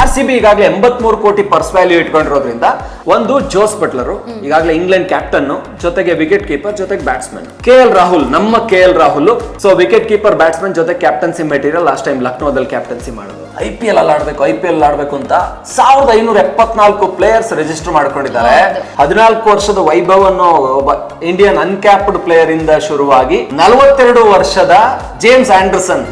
RCB ಈಗಾಗಲೇ 83 ಕೋಟಿ purse value ಇಟ್ಕೊಂಡಿರೋದ್ರಿಂದ ಒಂದು ಜೋಸ್ ಬಟ್ಲರ್ ಈಗಾಗಲೇ ಇಂಗ್ಲೆಂಡ್ ಕ್ಯಾಪ್ಟನ್, ಜೊತೆಗೆ ವಿಕೆಟ್ ಕೀಪರ್, ಜೊತೆಗೆ ಬ್ಯಾಟ್ಸ್ಮನ್ KL ರಾಹುಲ್, ನಮ್ಮ KL Rahul. So wicket keeper, batsman ಜೊತೆ ಕ್ಯಾಪ್ಟನ್ಸಿ ಮೆಟೀರಿಯಲ್. ಲಾಸ್ಟ್ ಟೈಮ್ ಲಕ್ನೋದಲ್ಲಿ ಕ್ಯಾಪ್ಟನ್ಸಿ ಮಾಡೋದು. IPL ಅಲ್ಲಿ ಆಡ್ಬೇಕು ಅಂತ 1574 ಪ್ಲೇಯರ್ಸ್ ರಿಜಿಸ್ಟರ್ ಮಾಡ್ಕೊಂಡಿದ್ದಾರೆ. 14 ವರ್ಷದ ವೈಭವ್ ಅನ್ನೋ ಒಬ್ಬ ಇಂಡಿಯನ್ ಅನ್ಕ್ಯಾಪ್ಡ್ ಪ್ಲೇಯರ್ ಇಂದ ಶುರುವಾಗಿ 42 ವರ್ಷದ ಜೇಮ್ಸ್ ಆಂಡರ್ಸನ್.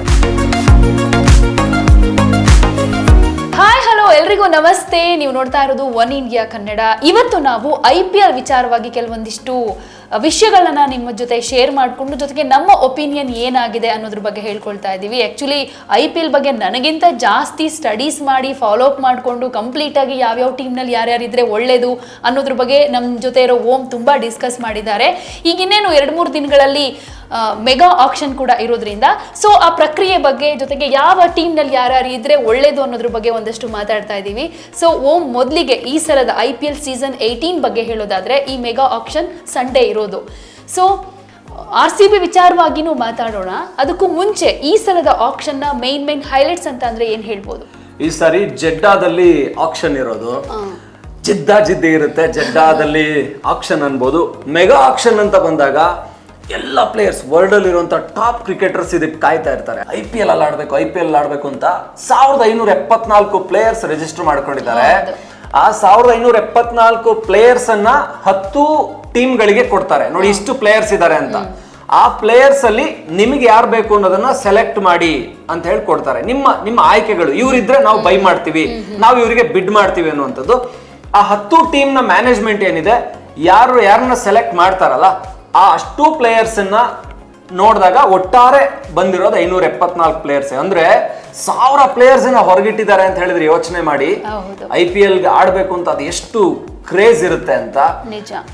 ಹಾಯ್ ಹಲೋ ಎಲ್ರಿಗೂ ನಮಸ್ತೆ. ನೀವು ನೋಡ್ತಾ ಇರೋದು ಒನ್ ಇಂಡಿಯಾ ಕನ್ನಡ. ಇವತ್ತು ನಾವು IPL ವಿಚಾರವಾಗಿ ಕೆಲವೊಂದಿಷ್ಟು ವಿಷಯಗಳನ್ನ ನಿಮ್ಮ ಜೊತೆ ಶೇರ್ ಮಾಡಿಕೊಂಡು, ಜೊತೆಗೆ ನಮ್ಮ ಒಪಿನಿಯನ್ ಏನಾಗಿದೆ ಅನ್ನೋದ್ರ ಬಗ್ಗೆ ಹೇಳ್ಕೊಳ್ತಾ ಇದ್ದೀವಿ. ಆ್ಯಕ್ಚುಲಿ IPL ಬಗ್ಗೆ ನನಗಿಂತ ಜಾಸ್ತಿ ಸ್ಟಡೀಸ್ ಮಾಡಿ ಫಾಲೋ ಅಪ್ ಮಾಡಿಕೊಂಡು ಕಂಪ್ಲೀಟಾಗಿ ಯಾವ್ಯಾವ ಟೀಮ್ನಲ್ಲಿ ಯಾರ್ಯಾರಿದ್ರೆ ಒಳ್ಳೇದು ಅನ್ನೋದ್ರ ಬಗ್ಗೆ ನಮ್ಮ ಜೊತೆ ಇರೋ ಓಮ್ ತುಂಬ ಡಿಸ್ಕಸ್ ಮಾಡಿದ್ದಾರೆ. ಈಗ ಇನ್ನೇನು 2-3 ದಿನಗಳಲ್ಲಿ ಮೆಗಾ ಆಕ್ಷನ್ ಕೂಡ ಇರೋದ್ರಿಂದ ಸೊ ಆ ಪ್ರಕ್ರಿಯೆ ಬಗ್ಗೆ, ಜೊತೆಗೆ ಯಾವ ಟೀಮ್ನಲ್ಲಿ ಯಾರ್ಯಾರು ಇದ್ರೆ ಒಳ್ಳೇದು ಅನ್ನೋದ್ರ ಬಗ್ಗೆ ಒಂದಷ್ಟು ಮಾತಾಡ್ತಾ ಇದ್ದೀವಿ. ಸೊ ಓಮ್ ಮೊದಲಿಗೆ ಈ ಸಲದ IPL ಸೀಸನ್ 18 ಬಗ್ಗೆ ಹೇಳೋದಾದ್ರೆ ಈ ಮೆಗಾ ಆಕ್ಷನ್ ಸಂಡೇ ಇರೋದು. ಸೊ RCB ವಿಚಾರವಾಗಿನೂ ಮಾತಾಡೋಣ. ಅದಕ್ಕೂ ಮುಂಚೆ ಈ ಸಲದ ಆಕ್ಷನ್ ನ ಮೇನ್ ಹೈಲೈಟ್ಸ್ ಅಂತ ಅಂದ್ರೆ ಏನ್ ಹೇಳ್ಬೋದು? ಈ ಸಾರಿ ಜೆಡ್ಡಾದಲ್ಲಿ ಆಕ್ಷನ್ ಇರೋದು. ಜಿದ್ದಿ ಇರುತ್ತೆ. ಜೆಡ್ಡಾದಲ್ಲಿ ಆಕ್ಷನ್ ಅನ್ಬೋದು. ಮೆಗಾ ಆಕ್ಷನ್ ಅಂತ ಬಂದಾಗ ಎಲ್ಲ ಪ್ಲೇಯರ್ಸ್ ವರ್ಲ್ಡ್ ಅಲ್ಲಿ ಇರುವಂತ ಟಾಪ್ ಕ್ರಿಕೆಟರ್ಸ್ ಇದಕ್ಕೆ ಕಾಯ್ತಾ ಇರ್ತಾರೆ. IPL ಅಲ್ಲಿ ಆಡ್ಬೇಕು ಅಂತ 1574 ಪ್ಲೇಯರ್ಸ್ ರಿಜಿಸ್ಟರ್ ಮಾಡ್ಕೊಂಡಿದ್ದಾರೆ. ಆ 1574 ಪ್ಲೇಯರ್ಸ್ ಅನ್ನ 10 ಟೀಮ್ಗಳಿಗೆ ಕೊಡ್ತಾರೆ. ನೋಡಿ ಇಷ್ಟು ಪ್ಲೇಯರ್ಸ್ ಇದ್ದಾರೆ ಅಂತ. ಆ ಪ್ಲೇಯರ್ಸ್ ಅಲ್ಲಿ ನಿಮಗೆ ಯಾರು ಬೇಕು ಅನ್ನೋದನ್ನ ಸೆಲೆಕ್ಟ್ ಮಾಡಿ ಅಂತ ಹೇಳಿ ಕೊಡ್ತಾರೆ. ನಿಮ್ಮ ಆಯ್ಕೆಗಳು ಇವರಿದ್ರೆ ನಾವು ಬೈ ಮಾಡ್ತೀವಿ, ನಾವು ಇವರಿಗೆ ಬಿಡ್ ಮಾಡ್ತೀವಿ ಅನ್ನುವಂಥದ್ದು. ಆ 10 ಟೀಮ್ ನ ಮ್ಯಾನೇಜ್ಮೆಂಟ್ ಏನಿದೆ, ಯಾರನ್ನ ಸೆಲೆಕ್ಟ್ ಮಾಡ್ತಾರಲ್ಲ ಆ ಅಷ್ಟು ಪ್ಲೇಯರ್ಸ್ ಅನ್ನ ನೋಡಿದಾಗ ಒಟ್ಟಾರೆ ಬಂದಿರೋದು 574 ಪ್ಲೇಯರ್ಸ್. ಅಂದ್ರೆ 1000 ಪ್ಲೇಯರ್ಸ್ ಹೊರಗಿಟ್ಟಿದ್ದಾರೆ ಅಂತ ಹೇಳಿದ್ರೆ ಯೋಚನೆ ಮಾಡಿ IPL ಗೆ ಆಡ್ಬೇಕು ಅಂತ ಅದು ಎಷ್ಟು ಕ್ರೇಜ್ ಇರುತ್ತೆ ಅಂತ.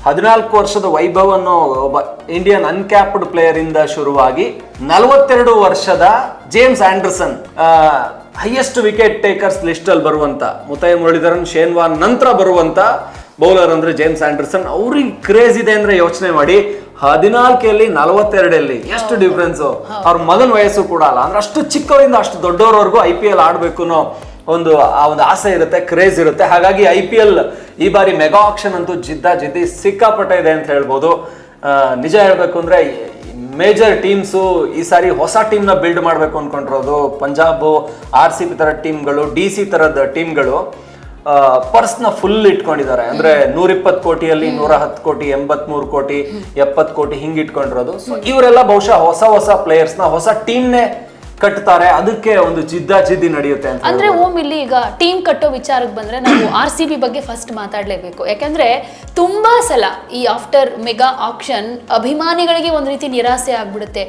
14 ವರ್ಷದ ವೈಭವ್ ಅನ್ನೋ ಒಬ್ಬ ಇಂಡಿಯನ್ ಅನ್ಕ್ಯಾಪ್ಡ್ ಪ್ಲೇಯರ್ ಇಂದ ಶುರುವಾಗಿ 42 ವರ್ಷದ James Anderson, highest wicket takers list ಅಲ್ಲಿ ಬರುವಂತ, ಮುತೈ ಮುರಳೀಧರನ್, ಶೇನ್ ವಾರ್ನ್ ನಂತರ ಬರುವಂತ ಬೌಲರ್ ಅಂದ್ರೆ ಜೇಮ್ಸ್ ಆಂಡರ್ಸನ್. ಅವ್ರಿಗೆ ಕ್ರೇಜ್ ಇದೆ ಅಂದ್ರೆ ಯೋಚನೆ ಮಾಡಿ. 14 42 ಎಷ್ಟು ಡಿಫ್ರೆನ್ಸ್. ಅವ್ರ ಮಗನ ವಯಸ್ಸು ಕೂಡ ಅಲ್ಲ. ಅಂದ್ರೆ ಅಷ್ಟು ಚಿಕ್ಕವರಿಂದ ಅಷ್ಟು ದೊಡ್ಡವರವರೆಗೂ IPL ಆಡ್ಬೇಕು ಅನ್ನೋ ಒಂದು ಆಸೆ ಇರುತ್ತೆ, ಕ್ರೇಜ್ ಇರುತ್ತೆ. ಹಾಗಾಗಿ IPL ಈ ಬಾರಿ ಮೆಗಾ ಆಕ್ಷನ್ ಅಂತೂ ಜಿದ್ದಿ ಸಿಕ್ಕಾಪಟ್ಟೆ ಇದೆ ಅಂತ ಹೇಳ್ಬೋದು. ನಿಜ ಹೇಳ್ಬೇಕು ಅಂದ್ರೆ ಮೇಜರ್ ಟೀಮ್ಸು ಈ ಸಾರಿ ಹೊಸ ಟೀಮ್ ನ ಬಿಲ್ಡ್ ಮಾಡ್ಬೇಕು ಅನ್ಕೊಂಡಿರೋದು. ಪಂಜಾಬ್, RCB ತರ ಟೀಮ್ಗಳು, DC ತರದ ಟೀಮ್ಗಳು ಪರ್ಸ್ ನ ಫುಲ್ ಇಟ್ಕೊಂಡಿದ್ದಾರೆ. ಅಂದ್ರೆ 120 ಕೋಟಿಯಲ್ಲಿ 110 ಕೋಟಿ, 83 ಕೋಟಿ, 70 ಕೋಟಿ ಹಿಂಗ್ ಇಟ್ಕೊಂಡಿರೋದು. ಸೊ ಇವರೆಲ್ಲ ಬಹುಶಃ ಹೊಸ ಪ್ಲೇಯರ್ಸ್ ನ ಹೊಸ ಟೀಮ್ ನೇ ಕಟ್ತಾರೆ. ಅದಕ್ಕೆ ಒಂದು ಜಿದ್ದಿ ನಡೆಯುತ್ತೆ ಅಂತ. ಅಂದ್ರೆ ಓಮ್ ಇಲ್ಲಿ ಈಗ ಟೀಮ್ ಕಟ್ಟೋ ವಿಚಾರಕ್ಕೆ ಬಂದ್ರೆ ನಾವು RCB ಬಗ್ಗೆ ಫಸ್ಟ್ ಮಾತಾಡ್ಲೇಬೇಕು. ಯಾಕಂದ್ರೆ ತುಂಬಾ ಸಲ ಈ ಆಫ್ಟರ್ ಮೆಗಾ ಆಕ್ಷನ್ ಅಭಿಮಾನಿಗಳಿಗೆ ಒಂದ್ ರೀತಿ ನಿರಾಸೆ ಆಗ್ಬಿಡುತ್ತೆ.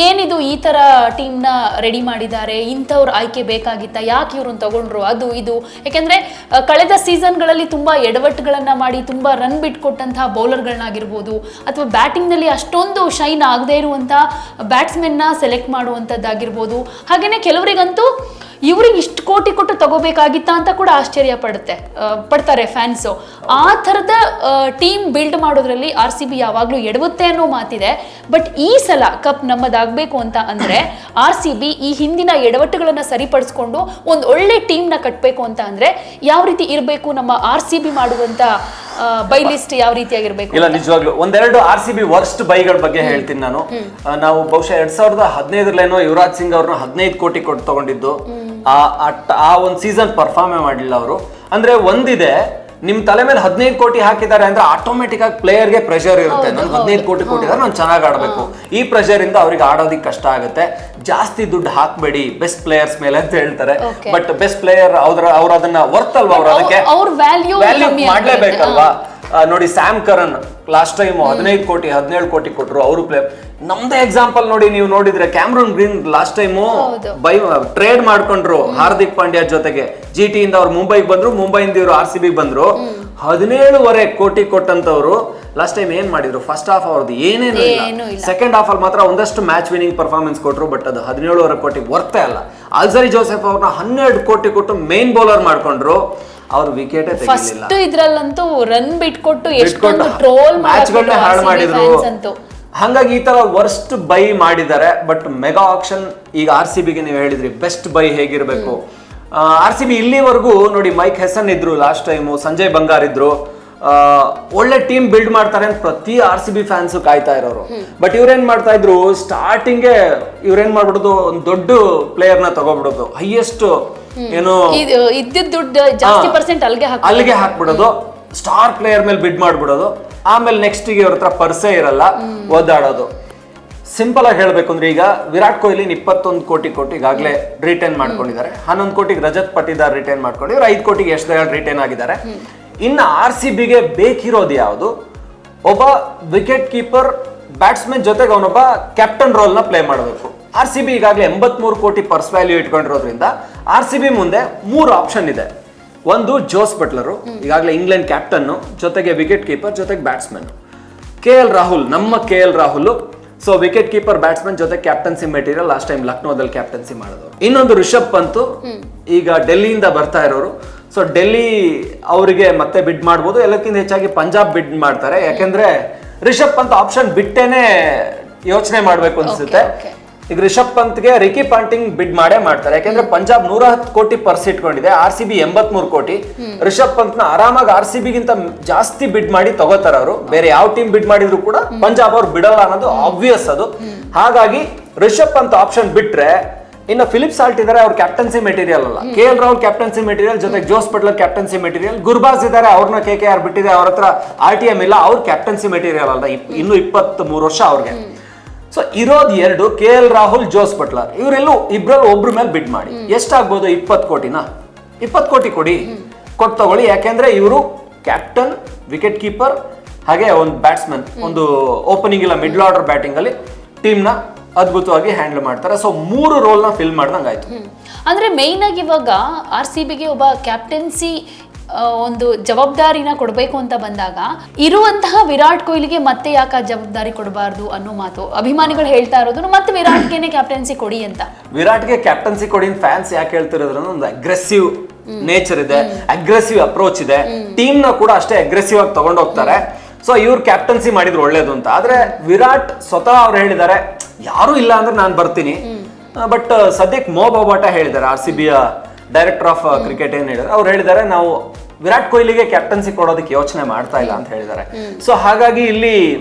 ಏನಿದು ಈ ತರ ಟೀಮ್ ನ ರೆಡಿ ಮಾಡಿದ್ದಾರೆ, ಇಂಥವ್ರ ಆಯ್ಕೆ ಬೇಕಾಗಿತ್ತ, ಯಾಕೆ ಇವ್ರನ್ನ ತಗೊಂಡ್ರು, ಅದು ಇದು. ಯಾಕಂದ್ರೆ ಕಳೆದ ಸೀಸನ್ಗಳಲ್ಲಿ ತುಂಬಾ ಎಡವಟ್ಟುಗಳನ್ನ ಮಾಡಿ ತುಂಬಾ ರನ್ ಬಿಟ್ಕೊಟ್ಟಂತಹ ಬೌಲರ್ಗಳನ್ನಾಗಿರ್ಬೋದು, ಅಥವಾ ಬ್ಯಾಟಿಂಗ್ ನಲ್ಲಿ ಅಷ್ಟೊಂದು ಶೈನ್ ಆಗದೆ ಇರುವಂತಹ ಬ್ಯಾಟ್ಸ್ಮನ್ ನ ಸೆಲೆಕ್ಟ್ ಮಾಡುವಂತದ್ದಾಗಿರ್ಬೋದು. ಹಾಗೇನೆ ಕೆಲವರಿಗಂತೂ ಇವ್ರಿಗೆ ಇಷ್ಟು ಕೋಟಿ ಕೊಟ್ಟು ತಗೋಬೇಕಾಗಿತ್ತ ಅಂತ ಕೂಡ ಆಶ್ಚರ್ಯ ಪಡ್ತಾರೆ ಫ್ಯಾನ್ಸು. ಆ ಥರದ ಟೀಮ್ ಬಿಲ್ಡ್ ಮಾಡೋದ್ರಲ್ಲಿ RCB ಯಾವಾಗಲೂ ಎಡವುತ್ತೆ ಅನ್ನೋ ಮಾತಿದೆ. ಬಟ್ ಈ ಸಲ ಕಪ್ ನಮ್ಮದಾಗಬೇಕು ಅಂತ ಅಂದ್ರೆ RCB ಈ ಹಿಂದಿನ ಎಡವಟ್ಟುಗಳನ್ನ ಸರಿಪಡಿಸ್ಕೊಂಡು ಒಂದು ಒಳ್ಳೆ ಟೀಮ್ನ ಕಟ್ಟಬೇಕು ಅಂತ ಅಂದ್ರೆ ಯಾವ ರೀತಿ ಇರಬೇಕು, ನಮ್ಮ RCB ಮಾಡುವಂತ ಬೈ ಲಿಸ್ಟ್ ಯಾವ ರೀತಿಯಾಗಿರ್ಬೇಕು? ಇಲ್ಲ, ನಿಜವಾಗ್ಲು ಒಂದೆರಡು RCB ವರ್ಸ್ಟ್ ಬೈಗಳ ಬಗ್ಗೆ ಹೇಳ್ತೀನಿ ನಾನು. ನಾವು ಬಹುಶಃ 2015 ಯುವರಾಜ್ ಸಿಂಗ್ ಅವ್ರನ್ನ 15 ಕೋಟಿ ಕೊಟ್ಟು ತಗೊಂಡಿದ್ದು. ಆ ಒಂದು ಸೀಸನ್ ಪರ್ಫಾರ್ಮೇ ಮಾಡಲಿಲ್ಲ ಅವರು. ಅಂದ್ರೆ ಒಂದಿದೆ, ನಿಮ್ ತಲೆ ಮೇಲೆ 15 ಕೋಟಿ ಹಾಕಿದ್ದಾರೆ ಅಂದ್ರೆ ಆಟೋಮೆಟಿಕ್ ಆಗಿ ಪ್ಲೇಯರ್ ಗೆ ಪ್ರೆಷರ್ ಇರುತ್ತೆ. ನನ್ಗೆ 15 ಕೋಟಿ ಕೊಟ್ಟಿದ್ದಾರೆ, ನಾನು ಚೆನ್ನಾಗಿ ಆಡ್ಬೇಕು. ಈ ಪ್ರೆಷರ್ ಇಂದ ಅವ್ರಿಗೆ ಆಡೋದಿಕ್ ಕಷ್ಟ ಆಗುತ್ತೆ. ಜಾಸ್ತಿ ದುಡ್ಡು ಹಾಕ್ಬೇಡಿ ಬೆಸ್ಟ್ ಪ್ಲೇಯರ್ಸ್ ಮೇಲೆ ಅಂತ ಹೇಳ್ತಾರೆ. ಬಟ್ ಬೆಸ್ಟ್ ಪ್ಲೇಯರ್ ಅವ್ರ ಅದನ್ನ ವರ್ತ್ ಅಲ್ವಾ, ಅವ್ರ ಅದಕ್ಕೆ ವ್ಯಾಲ್ಯೂ ಮಾಡ್ಲೇಬೇಕಲ್ವಾ. ನೋಡಿ ಸ್ಯಾಮ್ ಕರನ್ ಲಾಸ್ಟ್ ಟೈಮ್ 15 ಕೋಟಿ 17 ಕೋಟಿ ಕೊಟ್ರು ಅವರು ಪ್ಲೇಯರ್. ನಮ್ದೇ ಎಕ್ಸಾಂಪಲ್ ನೋಡಿ, ನೀವು ನೋಡಿದ್ರೆ Cameron green last time trade ಮಾಡ್ಕೊಂಡ್ರು ಹಾರ್ದಿಕ್ ಪಾಂಡ್ಯ ಜೊತೆಗೆ. GT ಇಂದ ಅವ್ರು ಮುಂಬೈಗೆ ಬಂದ್ರು, ಮುಂಬೈಯಿಂದ ಇವರು RCB ಬಂದ್ರು. 17.5 ಕೋಟಿ ಕೊಟ್ಟಂತವ್ರು ಲಾಸ್ಟ್ ಟೈಮ್ ಏನ್ ಮಾಡಿದ್ರು? ಫಸ್ಟ್ ಹಾಫ್ ಅವ್ರದ್ದು ಏನೇನು ಇಲ್ಲ. ಸೆಕೆಂಡ್ ಹಾಫ್ ಅಲ್ಲಿ ಮಾತ್ರ ಒಂದಷ್ಟು ಮ್ಯಾಚ್ ವಿನಿಂಗ್ ಪರ್ಫಾರ್ಮೆನ್ಸ್ ಕೊಟ್ರು. ಬಟ್ ಅದು 17.5 ಕೋಟಿ ವರ್ತೆ ಅಲ್ಲ. ಅಲ್ಜರಿ ಜೋಸೆಫ್ ಅವ್ರನ್ನ 12 ಕೋಟಿ ಕೊಟ್ಟು ಮೇನ್ ಬೌಲರ್ ಮಾಡ್ಕೊಂಡ್ರು. ಅವ್ರು ವಿಕೆಟ್ ಫಸ್ಟ್ ಇದ್ರಲ್ಲಂತೂ ರನ್ ಬಿಟ್ಕೊಟ್ಟು ಎಷ್ಟೊಂದು ಟ್ರೋಲ್ ಮ್ಯಾಚ್ಗಳನ್ನ ಹಾಳು ಮಾಡಿದ್ರು. ಹಾಗಾಗಿ ಈ ತರ ವರ್ಸ್ಟ್ ಬೈ ಮಾಡಿದ್ದಾರೆ. ಬಟ್ ಮೆಗಾ ಆಕ್ಷನ್ ಈಗ RCB ಗೆ ನೀವು ಹೇಳಿದ್ರಿ ಬೆಸ್ಟ್ ಬೈ ಹೇಗಿರ್ಬೇಕು, RCB ಇಲ್ಲಿವರೆಗೂ ನೋಡಿ ಮೈಕ್ ಹೆಸನ್ ಇದ್ರು ಲಾಸ್ಟ್ ಟೈಮು, ಸಂಜಯ್ ಬಂಗಾರ್ ಇದ್ರು, ಒಳ್ಳೆ ಟೀಮ್ ಬಿಲ್ಡ್ ಮಾಡ್ತಾರೆ ಅಂತ ಪ್ರತಿ RCB ಫ್ಯಾನ್ಸ್ ಕಾಯ್ತಾ ಇರೋರು. ಬಟ್ ಇವ್ರೇನ್ ಮಾಡ್ತಾ ಇದ್ರು, ಸ್ಟಾರ್ಟಿಂಗ್ಗೆ ಇವ್ರೇನ್ ಮಾಡ್ಬಿಡೋದು, ಒಂದು ದೊಡ್ಡ ಪ್ಲೇಯರ್ ನ ತಗೋಬಿಡೋದು, ಹೈಯೆಸ್ಟ್ ಏನು ಇದ್ದಿದ್ದ ದುಡ್ಡು ಜಾಸ್ತಿ ಪರ್ಸೆಂಟ್ ಅಲ್ಲಿಗೆ ಹಾಕ್ಬಿಡೋದು, ಸ್ಟಾರ್ ಪ್ಲೇಯರ್ ಮೇಲೆ ಬಿಡ್ ಮಾಡ್ಬಿಡೋದು. ಆಮೇಲೆ ನೆಕ್ಸ್ಟ್ ಗೆ ಇವ್ರ ಹತ್ರ ಪರ್ಸೆ ಇರಲ್ಲ, ಓದಾಡೋದು. ಸಿಂಪಲ್ ಆಗಿ ಹೇಳ್ಬೇಕು ಅಂದ್ರೆ ಈಗ ವಿರಾಟ್ ಕೊಹ್ಲಿ 21 ಕೋಟಿ ಈಗಾಗಲೇ ರಿಟೈನ್ ಮಾಡ್ಕೊಂಡಿದ್ದಾರೆ. 11 ಕೋಟಿಗೆ ರಜತ್ ಪಟಿದಾರ್ ರಿಟೈನ್ ಮಾಡ್ಕೊಂಡಿದ್ರು, 5 ಕೋಟಿಗೆ ಯಶ್ ದಯಾಳ್ ರಿಟೈನ್ ಆಗಿದ್ದಾರೆ. ಇನ್ನು RCBಗೆ ಬೇಕಿರೋದು ಯಾವುದು, ಒಬ್ಬ ವಿಕೆಟ್ ಕೀಪರ್ ಬ್ಯಾಟ್ಸ್ಮನ್ ಜೊತೆಗೆ ಅವನೊಬ್ಬ ಕ್ಯಾಪ್ಟನ್ ರೋಲ್ ನ ಪ್ಲೇ ಮಾಡಬೇಕು. RCB ಈಗಾಗಲೇ 83 ಕೋಟಿ ಪರ್ಸ್ ವ್ಯಾಲ್ಯೂ ಇಟ್ಕೊಂಡಿರೋದ್ರಿಂದ RCB ಮುಂದೆ 3 ಆಪ್ಷನ್ ಇದೆ. ಒಂದು ಜೋಸ್ ಬಟ್ಲರು, ಈಗಾಗಲೇ ಇಂಗ್ಲೆಂಡ್ ಕ್ಯಾಪ್ಟನ್, ಜೊತೆಗೆ ವಿಕೆಟ್ ಕೀಪರ್, ಜೊತೆಗೆ ಬ್ಯಾಟ್ಸ್ಮನ್. KL ರಾಹುಲ್, ನಮ್ಮ KL Rahul, so wicket keeper batsman ಜೊತೆ ಕ್ಯಾಪ್ಟನ್ಸಿ ಮೆಟೀರಿಯಲ್, ಲಾಸ್ಟ್ ಟೈಮ್ ಲಕ್ನೋದಲ್ಲಿ ಕ್ಯಾಪ್ಟನ್ಸಿ ಮಾಡಿದ್ರು. ಇನ್ನೊಂದು ರಿಷಬ್ ಪಂತ್, ಈಗ ಡೆಲ್ಲಿಯಿಂದ ಬರ್ತಾ ಇರೋರು. ಸೊ ಡೆಲ್ಲಿ ಅವರಿಗೆ ಮತ್ತೆ ಬಿಡ್ ಮಾಡ್ಬೋದು, ಎಲ್ಲಕ್ಕಿಂತ ಹೆಚ್ಚಾಗಿ ಪಂಜಾಬ್ ಬಿಡ್ ಮಾಡ್ತಾರೆ. ಯಾಕೆಂದ್ರೆ ರಿಷಬ್ ಪಂತ್ ಆಪ್ಷನ್ ಬಿಟ್ಟೇನೆ ಯೋಚನೆ ಮಾಡ್ಬೇಕು ಅನ್ಸುತ್ತೆ. ಈಗ ರಿಷಬ್ ಪಂತ್ಗೆ ರಿಕಿ ಪಾಂಟಿಂಗ್ ಬಿಡ್ ಮಾಡೇ ಮಾಡ್ತಾರೆ. ಯಾಕೆಂದ್ರೆ ಪಂಜಾಬ್ 110 ಕೋಟಿ ಪರ್ಸ್ ಇಟ್ಕೊಂಡಿದೆ, RCB 83 ಕೋಟಿ. ರಿಷಬ್ ಪಂತ್ ನ ಆರಾಮಾಗಿ RCB ಗಿಂತ ಜಾಸ್ತಿ ಬಿಡ್ ಮಾಡಿ ತಗೋತಾರ ಅವರು. ಬೇರೆ ಯಾವ ಟೀಮ್ ಬಿಡ್ ಮಾಡಿದ್ರು ಕೂಡ ಪಂಜಾಬ್ ಅವ್ರು ಬಿಡಲ್ಲ ಅನ್ನೋದು ಆಬ್ವಿಯಸ್ ಅದು. ಹಾಗಾಗಿ ರಿಷಬ್ ಪಂತ್ ಆಪ್ಷನ್ ಬಿಟ್ರೆ ಇನ್ನು ಫಿಲಿಪ್ ಸಾಲ್ಟ್ ಇದಾರೆ, ಅವ್ರ ಕ್ಯಾಪ್ಟನ್ಸಿ ಮೆಟೀರಿಯಲ್ ಅಲ್ಲ. KL ರಾಹುಲ್ ಕ್ಯಾಪ್ಟನ್ಸಿ ಮೆಟೀರಿಯಲ್, ಜೊತೆಗೆ Jose Buttler captaincy material. Gurbaz ಇದಾರೆ, ಅವ್ರನ್ನ KKR ಬಿಟ್ಟಿದೆ, ಅವ್ರ ಹತ್ರ RTM ಇಲ್ಲ, ಅವ್ರ ಕ್ಯಾಪ್ಟನ್ಸಿ ಮೆಟೀರಿಯಲ್ ಅಲ್ಲ. ಇನ್ನು 23 ವರ್ಷ ಅವ್ರಿಗೆ. ಸೊ ಇರೋದು 2, KL ರಾಹುಲ್, ಜೋಸ್ ಬಟ್ಲರ್. ಇವರೆಲ್ಲೂ ಇಬ್ರಲ್ಲಿ ಒಬ್ರ ಮೇಲೆ ಬಿಡ್ ಮಾಡಿ ಎಷ್ಟಾಗ್ಬೋದು, 20 ಕೋಟಿನ 20 ಕೋಟಿ ಕೊಟ್ಟು ತಗೊಳ್ಳಿ. ಯಾಕೆಂದ್ರೆ ಇವರು ಕ್ಯಾಪ್ಟನ್, ವಿಕೆಟ್ ಕೀಪರ್, ಹಾಗೆ ಒಂದು ಬ್ಯಾಟ್ಸ್ಮನ್, ಒಂದು ಓಪನಿಂಗ್ ಇಲ್ಲ ಮಿಡ್ಲ್ ಆರ್ಡರ್ ಬ್ಯಾಟಿಂಗ್ ಅಲ್ಲಿ ಟೀಮ್ ನ ಅದ್ಭುತವಾಗಿ ಹ್ಯಾಂಡಲ್ ಮಾಡ್ತಾರೆ. ಸೊ 3 ರೋಲ್ ನ ಫಿಲ್ ಮಾಡ್ದಂಗೆ ಆಯ್ತು. ಅಂದ್ರೆ ಮೇಯ್ನ್ ಆಗಿ ಇವಾಗ RCBಗೆ ಒಬ್ಬ ಕ್ಯಾಪ್ಟನ್ಸಿ ಒಂದು ಜವಾಬ್ದಾರಿನ ಕೊಡಬೇಕು ಅಂತ ಬಂದಾಗ ಇರುವಂತಹ ವಿರಾಟ್ ಕೊಹ್ಲಿಗೆ ಮತ್ತೆ ಯಾಕೆ ಜವಾಬ್ದಾರಿ ಕೊಡಬಾರ್ದು ಅನ್ನೋ ಮಾತು ಅಭಿಮಾನಿಗಳು ಹೇಳ್ತಾ ಇರೋದು. ಮತ್ತೆ ವಿರಾಟ್ಗೆನೆ ಕ್ಯಾಪ್ಟನ್ಸಿ ಕೊಡಿ ಅಂತ. ವಿರಾಟ್ಗೆ ಕ್ಯಾಪ್ಟನ್ಸಿ ಕೊಡಿ ಫ್ಯಾನ್ಸ್ ಯಾಕೆ ಹೇಳ್ತಿರೋದ್ರ, ಒಂದು ಅಗ್ರೆಸಿವ್ ನೇಚರ್ ಇದೆ, ಅಗ್ರೆಸಿವ್ ಅಪ್ರೋಚ್ ಇದೆ, ಟೀಮ್ ನ ಕೂಡ ಅಷ್ಟೇ ಅಗ್ರೆಸಿವ್ ಆಗಿ ತಗೊಂಡು ಹೋಗ್ತಾರೆ. ಸೊ ಇವ್ರು ಕ್ಯಾಪ್ಟನ್ಸಿ ಮಾಡಿದ್ರು ಒಳ್ಳೇದು ಅಂತ. ಆದ್ರೆ ವಿರಾಟ್ ಸ್ವತಃ ಅವ್ರು ಹೇಳಿದ್ದಾರೆ, ಯಾರು ಇಲ್ಲ ಅಂದ್ರೆ ನಾನು ಬರ್ತೀನಿ. ಬಟ್ ಸದ್ಯಕ್ಕೆ ಮೋ ಬೊಬಾಟ ಹೇಳಿದ್ದಾರೆ, RCBಯ ಡೈರೆಕ್ಟರ್ ಆಫ್ ಕ್ರಿಕೆಟ್ ಏನ್ ಹೇಳಿದ್ದಾರೆ, ಅವ್ರು ಹೇಳಿದ್ದಾರೆ ನಾವು ವಿರಾಟ್ ಕೊಹ್ಲಿಗೆ ಕ್ಯಾಪ್ಟನ್ಸಿ ಕೊಡೋದಕ್ಕೆ ಯೋಚನೆ ಮಾಡ್ತಾ ಇಲ್ಲ ಅಂತ ಹೇಳಿದ್ದಾರೆ. ಸೊ ಹಾಗಾಗಿ ಇಲ್ಲಿ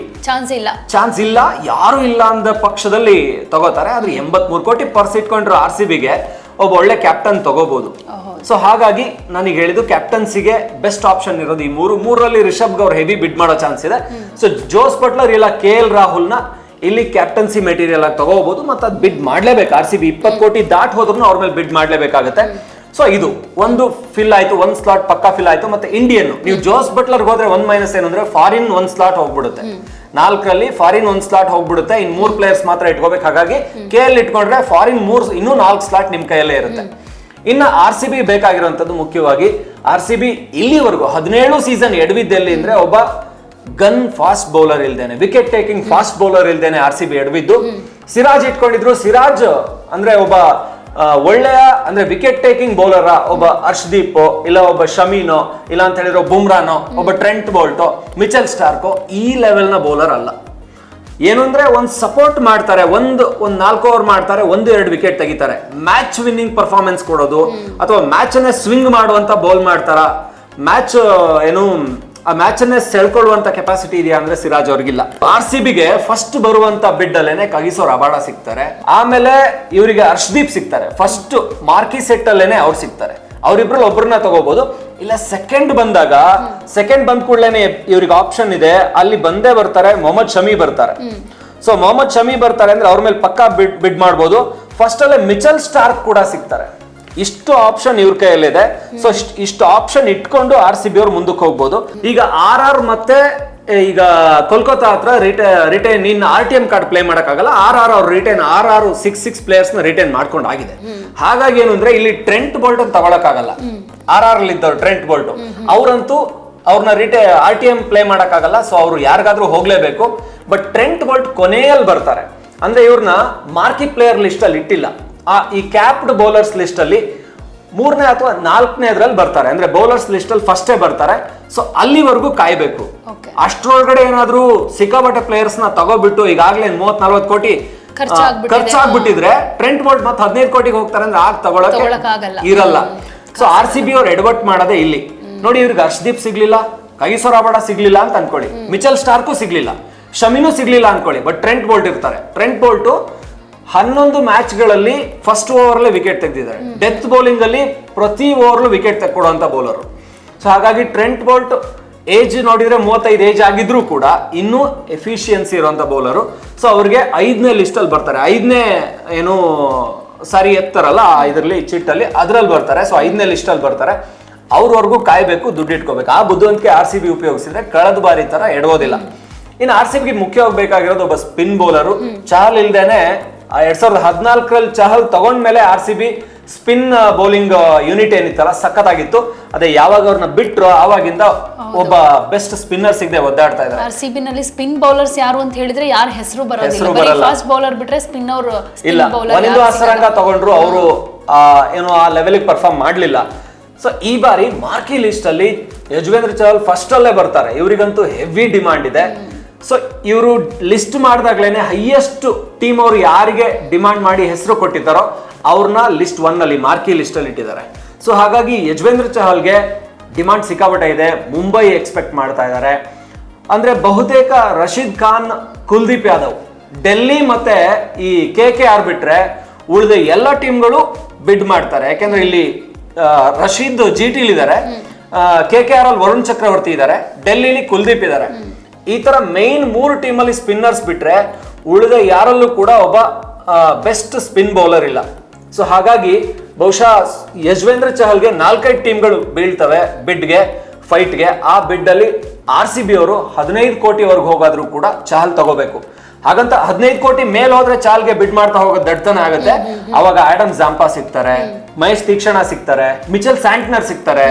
ಚಾನ್ಸ್ ಇಲ್ಲ, ಯಾರು ಇಲ್ಲ ಅಂದ ಪಕ್ಷದಲ್ಲಿ ತಗೋತಾರೆ. ಆದ್ರೆ 83 ಕೋಟಿ ಪರ್ಸ್ ಇಟ್ಕೊಂಡ್ರು RCBಗೆ ಒಬ್ಬ ಒಳ್ಳೆ ಕ್ಯಾಪ್ಟನ್ ತಗೋಬಹುದು. ಸೊ ಹಾಗಾಗಿ ನನಗೆ ಹೇಳಿದ್ದು ಕ್ಯಾಪ್ಟನ್ಸಿಗೆ ಬೆಸ್ಟ್ ಆಪ್ಷನ್ ಇರೋದು ಈ 3ರಲ್ಲಿ ರಿಷಬ್ಗೆ ಅವ್ರು ಹೆವಿ ಬಿಡ್ ಮಾಡೋ ಚಾನ್ಸ್ ಇದೆ. ಸೊ ಜೋಸ್ ಬಟ್ಲರ್ ಇಲ್ಲ KL ರಾಹುಲ್ ನ ಇಲ್ಲಿ ಕ್ಯಾಪ್ಟನ್ಸಿ ಮೆಟೀರಿಯಲ್ ಆಗಿ ತಗೋಬಹುದು. ಮತ್ತೆ ಅದು ಬಿಡ್ ಮಾಡ್ಲೇಬೇಕು. RCB 20 ಕೋಟಿ ದಾಟ್ ಹೋದ್ರು ಅವ್ರ ಮೇಲೆ ಬಿಡ್ ಮಾಡ್ಲೇಬೇಕಾಗುತ್ತೆ. ಸೊ ಇದು ಒಂದು ಫಿಲ್ ಆಯ್ತು, ಒಂದು ಸ್ಲಾಟ್ ಪಕ್ಕಾ ಫಿಲ್ ಆಯ್ತು. ಮತ್ತೆ ಇಂಡಿಯನ್, ನೀವು ಜೋಸ್ ಬಟ್ಲರ್ ಹೋದ್ರೆ ಒಂದು ಮೈನಸ್ ಏನಂದ್ರೆ ಫಾರಿನ್ 1 ಸ್ಲಾಟ್ ಹೋಗ್ಬಿಡುತ್ತೆ. 4ರಲ್ಲಿ ಫಾರಿನ್ 1 ಸ್ಲಾಟ್ ಹೋಗ್ಬಿಡುತ್ತೆ. ಇನ್ 3 ಪ್ಲೇಯರ್ಸ್ ಮಾತ್ರ ಇಟ್ಕೋಬೇಕು. ಹಾಗಾಗಿ KL ಇಟ್ಕೊಂಡ್ರೆ ಫಾರಿನ್ 3 ಇನ್ನೂ 4 ಸ್ಲಾಟ್ ನಿಮ್ ಕೈಯಲ್ಲೇ ಇರುತ್ತೆ. ಇನ್ನ RCB ಬೇಕಾಗಿರುವಂತದ್ದು ಮುಖ್ಯವಾಗಿ, RCB ಇಲ್ಲಿವರೆಗೂ 17 ಸೀಸನ್ ಎಡವಿದ್ದಲ್ಲಿ ಅಂದ್ರೆ ಒಬ್ಬ ಗನ್ ಫಾಸ್ಟ್ ಬೌಲರ್ ಇಲ್ದೇನೆ, ವಿಕೆಟ್ ಟೇಕಿಂಗ್ ಫಾಸ್ಟ್ ಬೌಲರ್ ಇಲ್ದೇನೆ RCB ಎಡವಿದ್ದು. ಸಿರಾಜ್ ಇಟ್ಕೊಂಡಿದ್ರು. ಸಿರಾಜ್ ಅಂದ್ರೆ ಒಬ್ಬ ಒಳ್ಳೆಯ ಅಂದ್ರೆ ವಿಕೆಟ್ ಟೇಕಿಂಗ್ ಬೌಲರ್, ಒಬ್ಬ ಹರ್ಷದೀಪ್ ಇಲ್ಲ ಒಬ್ಬ ಶಮೀನೋ ಇಲ್ಲ ಅಂತ ಹೇಳಿದ್ರೆ ಬುಮ್ರಾನೋ, ಒಬ್ಬ ಟ್ರೆಂಟ್ ಬೋಲ್ಟೋ, ಮಿಚೆಲ್ ಸ್ಟಾರ್ಕೋ ಈ ಲೆವೆಲ್ ನ ಬೌಲರ್ ಅಲ್ಲ. ಏನು ಅಂದ್ರೆ ಒಂದು ಸಪೋರ್ಟ್ ಮಾಡ್ತಾರೆ, ಒಂದು 4 ಓವರ್ ಮಾಡ್ತಾರೆ, 1-2 ವಿಕೆಟ್ ತೆಗಿತಾರೆ. ಮ್ಯಾಚ್ ವಿನ್ನಿಂಗ್ ಪರ್ಫಾರ್ಮೆನ್ಸ್ ಕೊಡೋದು ಅಥವಾ ಮ್ಯಾಚ್ ಅನ್ನೇ ಸ್ವಿಂಗ್ ಮಾಡುವಂತ ಬೌಲ್ ಮಾಡ್ತಾರ, ಮ್ಯಾಚ್ ಏನು ಆ ಮ್ಯಾಚ್ ಅನ್ನೇ ಸೆಳ್ಕೊಳ್ಳುವಂತ ಕೆಪಾಸಿಟಿ ಇದೆಯಾ ಅಂದ್ರೆ ಸಿರಾಜ್ ಅವ್ರಿಗಿಲ್ಲ. RCBಗೆ ಫಸ್ಟ್ ಬರುವಂತ ಬಿಡ್ ಅಲ್ಲೇನೆ ಕಗಿಸೋ ರಬಾಡ ಸಿಗ್ತಾರೆ, ಆಮೇಲೆ ಇವರಿಗೆ ಹರ್ಷದೀಪ್ ಸಿಗ್ತಾರೆ. ಫಸ್ಟ್ ಮಾರ್ಕಿ ಸೆಟ್ ಅಲ್ಲೇನೆ ಅವ್ರು ಸಿಗ್ತಾರೆ. ಅವ್ರಿಬ್ರಲ್ಲಿ ಒಬ್ಬರನ್ನ ತಗೋಬಹುದು. ಇಲ್ಲ ಸೆಕೆಂಡ್ ಬಂದ ಕೂಡಲೇನೆ ಇವ್ರಿಗೆ ಆಪ್ಷನ್ ಇದೆ, ಅಲ್ಲಿ ಬಂದೇ ಬರ್ತಾರೆ, ಮೊಹಮ್ಮದ್ ಶಮಿ ಬರ್ತಾರೆ. ಸೊ ಮೊಹಮ್ಮದ್ ಶಮಿ ಬರ್ತಾರೆ ಅಂದ್ರೆ ಅವ್ರ ಮೇಲೆ ಪಕ್ಕಾ ಬಿಡ್ ಮಾಡ್ಬೋದು. ಫಸ್ಟ್ ಅಲ್ಲೇ ಮಿಚೆಲ್ ಸ್ಟಾರ್ಕ್ ಕೂಡ ಸಿಗ್ತಾರೆ. ಇಷ್ಟು ಆಪ್ಷನ್ ಇವ್ರ ಕೈಯಲ್ಲಿದೆ. ಸೊ ಇಷ್ಟು ಆಪ್ಷನ್ ಇಟ್ಕೊಂಡು RCB ಅವ್ರು ಮುಂದಕ್ಕೆ ಹೋಗ್ಬೋದು. ಈಗ RR ಮತ್ತೆ ಈಗ ಕೋಲ್ಕತ್ತಾ ಹತ್ರ ರಿಟೈನ್ ಇನ್ RTM ಕಾರ್ಡ್ ಪ್ಲೇ ಮಾಡಕ್ಕಾಗಲ್ಲ. RR ಅವ್ರು ರಿಟೈನ್ 6 ಪ್ಲೇಯರ್ಸ್ ನ ರಿಟೈನ್ ಮಾಡ್ಕೊಂಡು ಆಗಿದೆ. ಹಾಗಾಗಿ ಏನು ಅಂದ್ರೆ ಇಲ್ಲಿ ಟ್ರೆಂಟ್ ಬೋಲ್ಟ್ ಅಂತ ತಗೊಳಕ್ಕಾಗಲ್ಲ. RR ಅಲ್ಲಿ ಇದ್ದವ್ರು ಟ್ರೆಂಟ್ ಬೋಲ್ಟ್ ಅವ್ರಂತೂ ಅವ್ರನ್ನ RTM ಪ್ಲೇ ಮಾಡಕ್ಕಾಗಲ್ಲ. ಸೊ ಅವ್ರು ಯಾರಿಗಾದ್ರೂ ಹೋಗ್ಲೇಬೇಕು. ಬಟ್ ಟ್ರೆಂಟ್ ಬೋಲ್ಟ್ ಕೊನೆಯಲ್ಲಿ ಬರ್ತಾರೆ. ಅಂದ್ರೆ ಇವ್ರನ್ನ ಮಾರ್ಕಿ ಪ್ಲೇಯರ್ ಲಿಸ್ಟ್ ಅಲ್ಲಿ ಇಟ್ಟಿಲ್ಲ. ಈ ಕ್ಯಾಪ್ಡ್ ಬೌಲರ್ಸ್ ಲಿಸ್ಟ್ ಅಲ್ಲಿ 3ನೇ ಅಥವಾ 4ನೇದ್ರಲ್ಲಿ ಬರ್ತಾರೆ. ಅಂದ್ರೆ ಬೌಲರ್ಸ್ ಲಿಸ್ಟ್ ಅಲ್ಲಿ ಫಸ್ಟೇ ಬರ್ತಾರೆ. ಸೊ ಅಲ್ಲಿವರೆಗೂ ಕಾಯ್ಬೇಕು. ಅಷ್ಟರೊಳಗಡೆ ಏನಾದ್ರೂ ಸಿಕ್ಕಾಪಟ್ಟೆ ಪ್ಲೇಯರ್ಸ್ ನ ತಗೋಬಿಟ್ಟು ಈಗಾಗಲೇ 30-40 ಕೋಟಿ ಖರ್ಚಾಗ್ಬಿಟ್ಟಿದ್ರೆ ಟ್ರೆಂಟ್ ಬೋಲ್ಟ್ ಮತ್ತೆ 15 ಕೋಟಿಗೆ ಹೋಗ್ತಾರೆ ಅಂದ್ರೆ ತಗೊಳಕ್ಕೆ ಇರಲ್ಲ. ಸೊ RCB ಅವ್ರು ಎಡವಟ್ ಮಾಡೋದೇ ಇಲ್ಲಿ. ನೋಡಿ ಇವ್ರಿಗೆ ಹರ್ಷದೀಪ್ ಸಿಗ್ಲಿಲ್ಲ, ಕೈಸೋ ರಾಬಾಡ ಸಿಗ್ಲಿಲ್ಲ ಅಂತ ಅನ್ಕೊಳ್ಳಿ, ಮಿಚೆಲ್ ಸ್ಟಾರ್ಕು ಸಿಗ್ಲಿಲ್ಲ, ಶಮಿನೂ ಸಿಗ್ಲಿಲ್ಲ ಅನ್ಕೊಳ್ಳಿ, ಬಟ್ ಟ್ರೆಂಟ್ ಬೋಲ್ಟ್ ಇರ್ತಾರೆ. ಟ್ರೆಂಟ್ ಬೋಲ್ಟ್ 11 ಮ್ಯಾಚ್ಗಳಲ್ಲಿ ಫಸ್ಟ್ ಓವರ್ಲಿ ವಿಕೆಟ್ ತೆಗೆದಿದ್ದಾರೆ. ಡೆತ್ ಬೌಲಿಂಗ್ ಅಲ್ಲಿ ಪ್ರತಿ ಓವರ್ಲು ವಿಕೆಟ್ ತೆಕ್ಕೊಡುವಂತ ಬೌಲರ್. ಸೊ ಹಾಗಾಗಿ ಟ್ರೆಂಟ್ ಬೋಲ್ಟ್ ಏಜ್ ನೋಡಿದ್ರೆ 35 ಏಜ್ ಆಗಿದ್ರು ಕೂಡ ಇನ್ನೂ ಎಫಿಷಿಯನ್ಸಿ ಇರುವಂತ ಬೌಲರು. ಸೊ ಅವ್ರಿಗೆ 5ನೇ ಲಿಸ್ಟ್ ಅಲ್ಲಿ ಬರ್ತಾರೆ. 5ನೇ ಏನು ಸಾರಿ ಎತ್ತಾರಲ್ಲ ಇದರಲ್ಲಿ ಚಿಟ್ಟಲ್ಲಿ ಅದ್ರಲ್ಲಿ ಬರ್ತಾರೆ. ಸೊ 5ನೇ ಲಿಸ್ಟ್ ಅಲ್ಲಿ ಬರ್ತಾರೆ. ಅವ್ರವರೆಗೂ ಕಾಯ್ಬೇಕು, ದುಡ್ಡು ಇಟ್ಕೋಬೇಕು. ಆ ಬುದ್ಧಿವಂತಿಕೆ RCB ಉಪಯೋಗಿಸಿದ್ರೆ ಕಳೆದ ಬಾರಿ ತರ ಎಡವೋದಿಲ್ಲ. ಇನ್ನು RCBಗೆ ಮುಖ್ಯವಾಗಿ ಬೇಕಾಗಿರೋದು ಒಬ್ಬ ಸ್ಪಿನ್ ಬೌಲರು. ಚಹಲ್ ಇಲ್ದೇನೆ 2014ರಲ್ಲಿ ಚಹಲ್ ತಗೊಂಡ್ಮೇಲೆ RCB ಸ್ಪಿನ್ ಬೌಲಿಂಗ್ ಯೂನಿಟ್ ಏನಿತ್ತಲ್ಲ ಸಖತ್ತಾಗಿತ್ತು. ಅದೇ ಯಾವಾಗ ಅವ್ರನ್ನ ಬಿಟ್ರು ಆವಾಗಿಂದ ಒಬ್ಬ ಬೆಸ್ಟ್ ಸ್ಪಿನ್ನರ್ ಸಿಗದೆ ಒದ್ದಾಡ್ತಾ ಇದ್ದಾರೆ. RCB ನಲ್ಲಿ ಸ್ಪಿನ್ ಬೌಲರ್ಸ್ ಯಾರು ಅಂತ ಹೇಳಿದ್ರೆ ಯಾರ ಹೆಸರು ಬರೋದಿಲ್ಲ. ಫಾಸ್ಟ್ ಬೌಲರ್ ಬಿಟ್ರೆ ಸ್ಪಿನ್ ಅವರು ಇಲ್ಲ. ವನಿಂದು ಹಸರಂಗ ತಗೊಂಡ್ರು, ಅವರು ಏನು ಆ ಲೆವೆಲ್ ಪರ್ಫಾರ್ಮ್ ಮಾಡ್ಲಿಲ್ಲ. ಸೊ ಈ ಬಾರಿ ಮಾರ್ಕಿ ಲಿಸ್ಟ್ ಅಲ್ಲಿ ಯಜುವೇಂದ್ರ ಚಹಲ್ ಫಸ್ಟ್ ಅಲ್ಲೇ ಬರ್ತಾರೆ. ಇವರಿಗಂತೂ ಹೆವಿ ಡಿಮಾಂಡ್ ಇದೆ. ಸೊ ಇವರು ಲಿಸ್ಟ್ ಮಾಡಿದಾಗ್ಲೇನೆ ಹೈಯೆಸ್ಟ್ ಟೀಮ್ ಅವರು ಯಾರಿಗೆ ಡಿಮಾಂಡ್ ಮಾಡಿ ಹೆಸರು ಕೊಟ್ಟಿದ್ದಾರೋ ಅವ್ರನ್ನ ಲಿಸ್ಟ್ 1 ನಲ್ಲಿ ಮಾರ್ಕಿ ಲಿಸ್ಟ್ ಅಲ್ಲಿ ಇಟ್ಟಿದ್ದಾರೆ. ಸೊ ಹಾಗಾಗಿ ಯಜುವೇಂದ್ರ ಚಹಲ್ಗೆ ಡಿಮಾಂಡ್ ಸಿಕ್ಕಾಪಟ್ಟೆ ಇದೆ. ಮುಂಬೈ ಎಕ್ಸ್ಪೆಕ್ಟ್ ಮಾಡ್ತಾ ಇದ್ದಾರೆ. ಅಂದ್ರೆ ಬಹುತೇಕ ರಶೀದ್ ಖಾನ್, ಕುಲ್ದೀಪ್ ಯಾದವ್, ಡೆಲ್ಲಿ ಮತ್ತೆ ಈ KKR ಬಿಟ್ರೆ ಉಳಿದ ಎಲ್ಲ ಟೀಮ್ಗಳು ಬಿಡ್ ಮಾಡ್ತಾರೆ. ಯಾಕೆಂದ್ರೆ ಇಲ್ಲಿ ರಶೀದ್ GT ಇದ್ದಾರೆ, KKR ಅಲ್ಲಿ ವರುಣ್ ಚಕ್ರವರ್ತಿ ಇದ್ದಾರೆ, ಡೆಲ್ಲಿಲಿ ಕುಲ್ದೀಪ್ ಇದ್ದಾರೆ. ಈ ತರ ಮೈನ್ 3 ಟೀಮಲ್ಲಿ ಸ್ಪಿನ್ನರ್ಸ್ ಬಿಟ್ರೆ ಉಳಿದ ಯಾರಲ್ಲೂ ಕೂಡ ಒಬ್ಬ ಬೆಸ್ಟ್ ಸ್ಪಿನ್ ಬೌಲರ್ ಇಲ್ಲ. ಸೊ ಹಾಗಾಗಿ ಬಹುಶಃ ಯಜುವೇಂದ್ರ ಚಹಲ್ಗೆ 4-5 ಟೀಮ್ಗಳು ಬೀಳ್ತವೆ ಬಿಡ್ಗೆ, ಫೈಟ್ಗೆ. ಆ ಬಿಡ್ ಅಲ್ಲಿ RCB ಅವರು 15 ಕೋಟಿವರೆಗೂ ಹೋಗಾದ್ರೂ ಕೂಡ ಚಹಲ್ ತಗೋಬೇಕು. ಹಾಗಂತ 15 ಕೋಟಿ ಮೇಲ್ ಹೋದ್ರೆ ಚಹಲ್ಗೆ ಬಿಡ್ ಮಾಡ್ತಾ ಹೋಗೋದು ದಡ್ತನ ಆಗುತ್ತೆ. ಅವಾಗ ಆಡಮ್ ಜಾಂಪಾ ಸಿಗ್ತಾರೆ, ಮಹೇಶ್ ತೀಕ್ಷಣ ಸಿಗ್ತಾರೆ, ಮಿಚೆಲ್ ಸ್ಯಾಂಟ್ನರ್ ಸಿಗ್ತಾರೆ.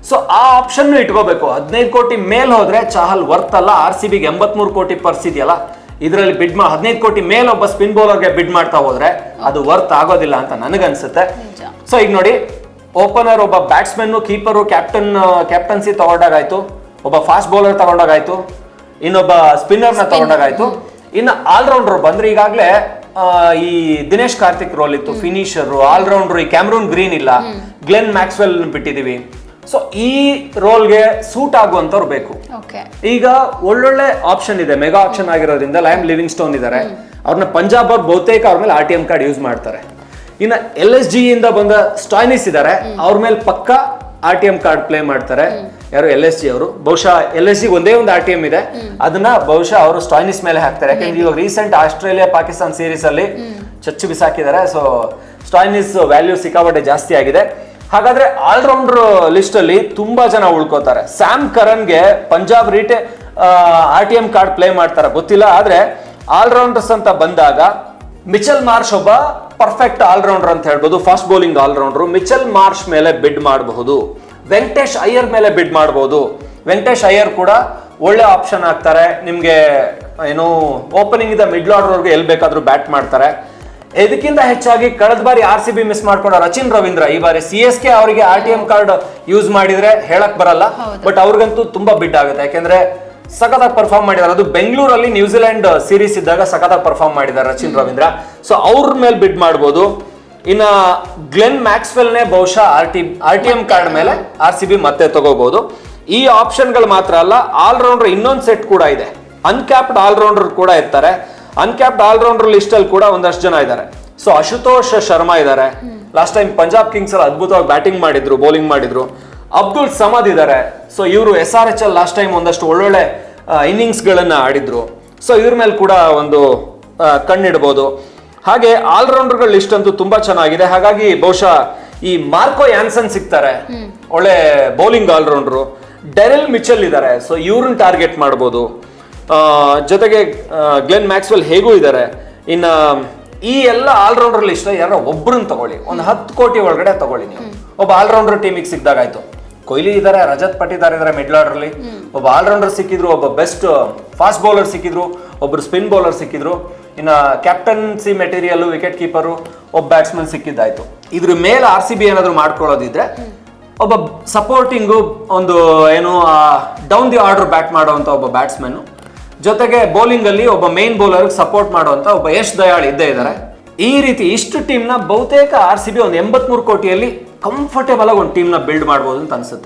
ಸೊ ಆ ಆಪ್ಷನ್ ಇಟ್ಕೋಬೇಕು. 15 ಕೋಟಿ ಮೇಲ್ ಹೋದ್ರೆ ಚಹಲ್ ವರ್ತ್ ಅಲ್ಲ. RCBಗೆ 83 ಕೋಟಿ ಪರ್ಸ್ ಇದೆಯಲ್ಲ, ಇದರಲ್ಲಿ ಬಿಡ್ 15 ಕೋಟಿ ಮೇಲೆ ಒಬ್ಬ ಸ್ಪಿನ್ ಬೌಲರ್ಗೆ ಬಿಡ್ ಮಾಡ್ತಾ ಹೋದ್ರೆ ಅದು ವರ್ತ್ ಆಗೋದಿಲ್ಲ ಅಂತ ನನಗನ್ಸುತ್ತೆ. ಸೊ ಈಗ ನೋಡಿ, ಓಪನರ್ ಒಬ್ಬ ಬ್ಯಾಟ್ಸ್ಮನ್, ಕೀಪರು, ಕ್ಯಾಪ್ಟನ್ಸಿ ತಗೊಂಡಾಗಾಯ್ತು, ಒಬ್ಬ ಫಾಸ್ಟ್ ಬೌಲರ್ ತಗೊಂಡಾಗಾಯ್ತು, ಇನ್ನೊಬ್ಬ ಸ್ಪಿನ್ನರ್ನ ತಗೊಂಡಾಗಾಯ್ತು. ಇನ್ನು ಆಲ್ರೌಂಡರ್ ಬಂದ್ರೆ ಈಗಾಗಲೇ ಈ ದಿನೇಶ್ ಕಾರ್ತಿಕ್ ರೋಲ್ ಇತ್ತು, ಫಿನಿಷರ್, ಆಲ್ರೌಂಡರ್. ಈ ಕ್ಯಾಮ್ರೂನ್ ಗ್ರೀನ್ ಇಲ್ಲ, ಗ್ಲೆನ್ ಮ್ಯಾಕ್ಸ್ವೆಲ್ ಬಿಟ್ಟಿದೀವಿ. ಸೊ ಈ ರೋಲ್ಗೆ ಸೂಟ್ ಆಗುವಂತವ್ರು ಬೇಕು. ಈಗ ಒಳ್ಳೊಳ್ಳೆ ಆಪ್ಷನ್ ಇದೆ, ಮೆಗಾ ಆಪ್ಷನ್ ಆಗಿರೋದ್ರಿಂದ ಲಯಮ್ ಲಿವಿಂಗ್ ಸ್ಟೋನ್ ಇದ್ದಾರೆ. ಅವ್ರನ್ನ ಪಂಜಾಬ್ ಅವ್ರು ಬಹುತೇಕ ಅವ್ರ ಮೇಲೆ RTM ಕಾರ್ಡ್ ಯೂಸ್ ಮಾಡ್ತಾರೆ. ಇನ್ನು LSG ಇಂದ ಬಂದ ಸ್ಟಾಯ್ನಿಸ್ ಇದ್ದಾರೆ, ಅವ್ರ ಮೇಲೆ ಪಕ್ಕ RTM ಕಾರ್ಡ್ ಪ್ಲೇ ಮಾಡ್ತಾರೆ. ಯಾರು? LSG ಅವರು. ಬಹುಶಃ LSG ಒಂದೇ ಒಂದು RTM ಇದೆ, ಅದನ್ನ ಬಹುಶಃ ಅವರು ಸ್ಟಾಯ್ನಿಸ್ ಮೇಲೆ ಹಾಕ್ತಾರೆ. ಯಾಕಂದ್ರೆ ಇವಾಗ ರೀಸೆಂಟ್ ಆಸ್ಟ್ರೇಲಿಯಾ ಪಾಕಿಸ್ತಾನ್ ಸೀರೀಸ್ ಅಲ್ಲಿ ಚಚ್ಚು ಬಿಸಾಕಿದ್ದಾರೆ. ಸೊ ಸ್ಟಾಯ್ನಿಸ್ ವ್ಯಾಲ್ಯೂ ಸಿಕ್ಕಾಪಟ್ಟೆ ಜಾಸ್ತಿ ಆಗಿದೆ. ಹಾಗಾದ್ರೆ ಆಲ್ರೌಂಡರ್ ಲಿಸ್ಟ್ ಅಲ್ಲಿ ತುಂಬಾ ಜನ ಉಳ್ಕೋತಾರೆ. ಸ್ಯಾಮ್ ಕರನ್ಗೆ ಪಂಜಾಬ್ RTM ಕಾರ್ಡ್ ಪ್ಲೇ ಮಾಡ್ತಾರೆ ಗೊತ್ತಿಲ್ಲ. ಆದ್ರೆ ಆಲ್ರೌಂಡರ್ಸ್ ಅಂತ ಬಂದಾಗ ಮಿಚೆಲ್ ಮಾರ್ಷ್ ಒಬ್ಬ ಪರ್ಫೆಕ್ಟ್ ಆಲ್ರೌಂಡರ್ ಅಂತ ಹೇಳ್ಬೋದು, fast bowling allrounder. Mitchell Marsh ಮೇಲೆ ಬಿಡ್ ಮಾಡಬಹುದು, ವೆಂಕಟೇಶ್ ಅಯ್ಯರ್ ಮೇಲೆ ಬಿಡ್ ಮಾಡಬಹುದು. ವೆಂಕಟೇಶ್ ಅಯ್ಯರ್ ಕೂಡ ಒಳ್ಳೆ ಆಪ್ಷನ್ ಆಗ್ತಾರೆ ನಿಮ್ಗೆ. ಏನು ಓಪನಿಂಗ್ ಇಂದ ಮಿಡ್ಲ್ ಆರ್ಡರ್ ವರ್ಗೂ ಎಲ್ಲಿ ಬೇಕಾದ್ರೂ ಬ್ಯಾಟ್ ಮಾಡ್ತಾರೆ. ಇದಕ್ಕಿಂತ ಹೆಚ್ಚಾಗಿ ಕಳೆದ ಬಾರಿ RCB ಮಿಸ್ ಮಾಡ್ಕೊಂಡ ರಚಿನ್ ರವೀಂದ್ರ ಈ ಬಾರಿ CSK ಅವರಿಗೆ RTM ಕಾರ್ಡ್ ಯೂಸ್ ಮಾಡಿದ್ರೆ ಹೇಳಕ್ ಬರಲ್ಲ, ಬಟ್ ಅವ್ರಿಗಂತೂ ತುಂಬಾ ಬಿಡ್ ಆಗುತ್ತೆ. ಯಾಕೆಂದ್ರೆ ಸಖತ್ತಾಗಿ ಪರ್ಫಾರ್ಮ್ ಮಾಡಿದ್ದಾರೆ. ಅದು ಬೆಂಗಳೂರಲ್ಲಿ ನ್ಯೂಜಿಲೆಂಡ್ ಸೀರೀಸ್ ಇದ್ದಾಗ ಸಖತ್ತಾಗಿ ಪರ್ಫಾರ್ಮ್ ಮಾಡಿದ್ದಾರೆ ರಚಿನ್ ರವೀಂದ್ರ. ಸೊ ಅವ್ರ ಮೇಲೆ ಬಿಡ್ ಮಾಡ್ಬೋದು. ಇನ್ನ ಗ್ಲೆನ್ ಮ್ಯಾಕ್ಸ್ವೆಲ್ನೇ ಬಹುಶಃ RTM ಕಾರ್ಡ್ ಮೇಲೆ RCB ಮತ್ತೆ ತಗೋಬಹುದು. ಈ ಆಪ್ಷನ್ಗಳು ಮಾತ್ರ ಅಲ್ಲ, ಆಲ್ರೌಂಡರ್ ಇನ್ನೊಂದು ಸೆಟ್ ಕೂಡ ಇದೆ. ಅನ್ಕ್ಯಾಪ್ಡ್ ಆಲ್ರೌಂಡರ್ ಕೂಡ ಇರ್ತಾರೆ. ಅನ್ಕ್ಯಾಪ್ಡ್ ಆಲ್ರೌಂಡರ್ ಲಿಸ್ಟ್ ಅಲ್ಲಿ ಕೂಡ ಒಂದಷ್ಟು ಜನ ಇದ್ದಾರೆ. ಸೊ ಅಶುತೋಷ್ ಶರ್ಮಾ ಇದ್ದಾರೆ, ಲಾಸ್ಟ್ ಟೈಮ್ ಪಂಜಾಬ್ ಕಿಂಗ್ಸ್ ಅಲ್ಲಿ ಅದ್ಭುತವಾಗಿ ಬ್ಯಾಟಿಂಗ್ ಮಾಡಿದ್ರು, ಬೌಲಿಂಗ್ ಮಾಡಿದ್ರು. ಅಬ್ದುಲ್ ಸಮದ್ ಇದ್ದಾರೆ. ಸೊ ಇವರು SRH ಅಲ್ಲಿ ಲಾಸ್ಟ್ ಟೈಮ್ ಒಂದಷ್ಟು ಒಳ್ಳೊಳ್ಳೆ ಇನ್ನಿಂಗ್ಸ್ ಗಳನ್ನ ಆಡಿದ್ರು. ಸೊ ಇವ್ರ ಮೇಲೆ ಕೂಡ ಒಂದು ಕಣ್ಣಿಡ್ಬೋದು. ಹಾಗೆ ಆಲ್ರೌಂಡರ್ಗಳ ಲಿಸ್ಟ್ ಅಂತೂ ತುಂಬಾ ಚೆನ್ನಾಗಿದೆ. ಹಾಗಾಗಿ ಬಹುಶಃ ಈ ಮಾರ್ಕೋ ಯಾನ್ಸನ್ ಸಿಗ್ತಾರೆ, ಒಳ್ಳೆ ಬೌಲಿಂಗ್ ಆಲ್ರೌಂಡರು. ಡೆರೆಲ್ ಮಿಚೆಲ್ ಇದ್ದಾರೆ. ಸೊ ಇವ್ರನ್ನ ಟಾರ್ಗೆಟ್ ಮಾಡ್ಬೋದು. ಜೊತೆಗೆ ಗ್ಲೆನ್ ಮ್ಯಾಕ್ಸ್ವೆಲ್ ಹೇಗೂ ಇದ್ದಾರೆ. ಇನ್ನ ಈ ಎಲ್ಲ ಆಲ್ರೌಂಡರ್ ಲಿಸ್ಟ್ ಯಾರೋ ಒಬ್ಬರನ್ನ ತಗೊಳ್ಳಿ, ಒಂದು 10 ಕೋಟಿ ಒಳಗಡೆ ತಗೊಳ್ಳಿ ನೀವು. ಒಬ್ಬ ಆಲ್ರೌಂಡರ್ ಟೀಮಿಗೆ ಸಿಕ್ದಾಗಾಯ್ತು. ಕೊಹ್ಲಿ ಇದ್ದಾರೆ, ರಜತ್ ಪಟಿದಾರ್ ಇದ್ದಾರೆ ಮಿಡ್ಲ್ ಆರ್ಡರ್ ಅಲ್ಲಿ. ಒಬ್ಬ ಆಲ್ರೌಂಡರ್ ಸಿಕ್ಕಿದ್ರು, ಒಬ್ಬ ಬೆಸ್ಟ್ ಫಾಸ್ಟ್ ಬೌಲರ್ ಸಿಕ್ಕಿದ್ರು, ಒಬ್ರು ಸ್ಪಿನ್ ಬೌಲರ್ ಸಿಕ್ಕಿದ್ರು. ಇನ್ನ ಕ್ಯಾಪ್ಟನ್ಸಿ ಮೆಟೀರಿಯಲ್, ವಿಕೆಟ್ ಕೀಪರು, ಒಬ್ಬ ಬ್ಯಾಟ್ಸ್ಮನ್ ಸಿಕ್ಕಿದ್ದಾಯ್ತು. ಇದ್ರ ಮೇಲೆ RCB ಏನಾದ್ರು ಮಾಡ್ಕೊಳ್ಳೋದಿದ್ರೆ ಒಬ್ಬ ಸಪೋರ್ಟಿಂಗು, ಒಂದು ಏನು ಡೌನ್ ದಿ ಆರ್ಡರ್ ಬ್ಯಾಟ್ ಮಾಡುವಂತ ಒಬ್ಬ ಬ್ಯಾಟ್ಸ್ಮನ್, ಜೊತೆಗೆ ಬೌಲಿಂಗ್ ಅಲ್ಲಿ ಒಬ್ಬ ಮೇನ್ ಬೌಲರ್ ಸಪೋರ್ಟ್ ಮಾಡುವಂತ ಒಬ್ಬ ಯಶ್ ದಯಾಳ್ ಇದ್ದೇ ಇದ್ದಾರೆ. ಈ ರೀತಿ ಇಷ್ಟು ಟೀಮ್ ನ ಬಹುತೇಕ RCB ಒಂದು 83 ಕೋಟಿಯಲ್ಲಿ ಕಂಫರ್ಟೇಬಲ್ ಆಗಿ ಒಂದು ಟೀಮ್ ನ ಬಿಲ್ಡ್ ಮಾಡಬಹುದು ಅಂತ ಅನ್ಸುತ್ತೆ.